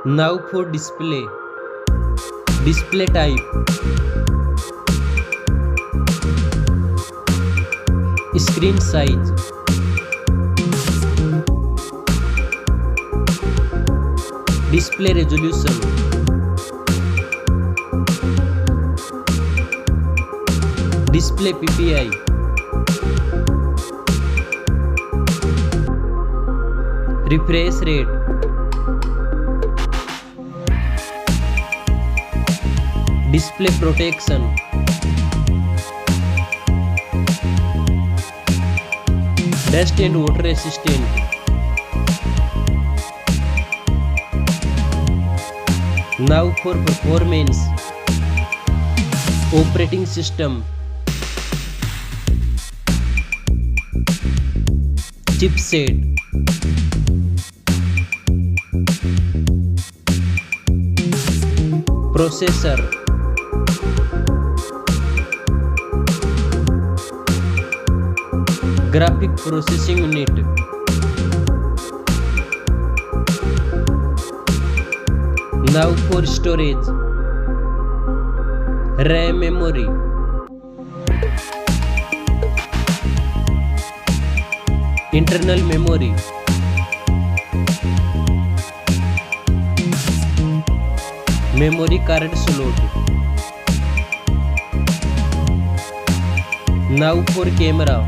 Now for display. Display type. Screen size. Display resolution. Display PPI. Refresh rate. Display protection. Dust and water resistant. Now for performance. Operating system. Chipset. Processor. Graphic processing unit. Now for storage. RAM memory. Internal memory. Memory card slot. Now for camera.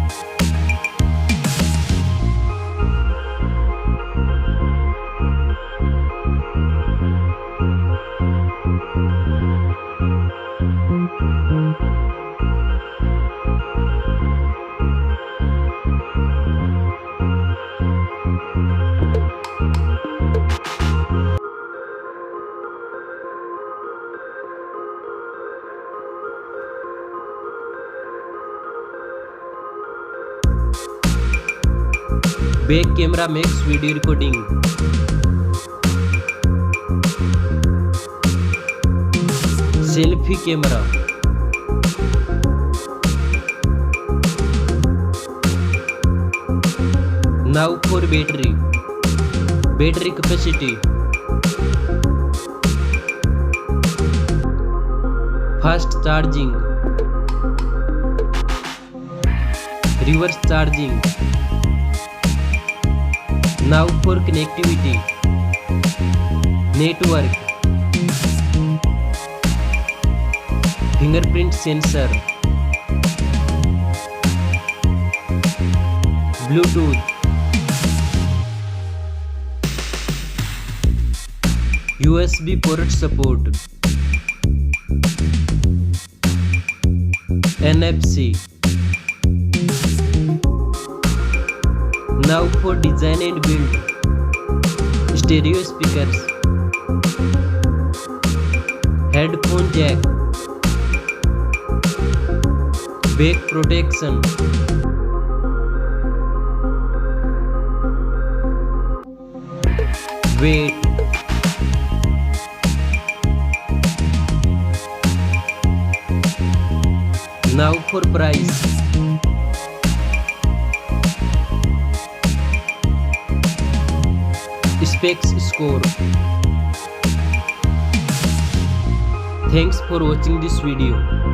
Back camera makes video recording. Selfie camera. Now for battery. Battery capacity. Fast charging. Reverse charging. Now for connectivity. Network. Fingerprint sensor. Bluetooth. USB port support. NFC. Now for design and build. Stereo speakers. Headphone jack. Back protection. Weight. Now for price. Specs score. Thanks for watching this video.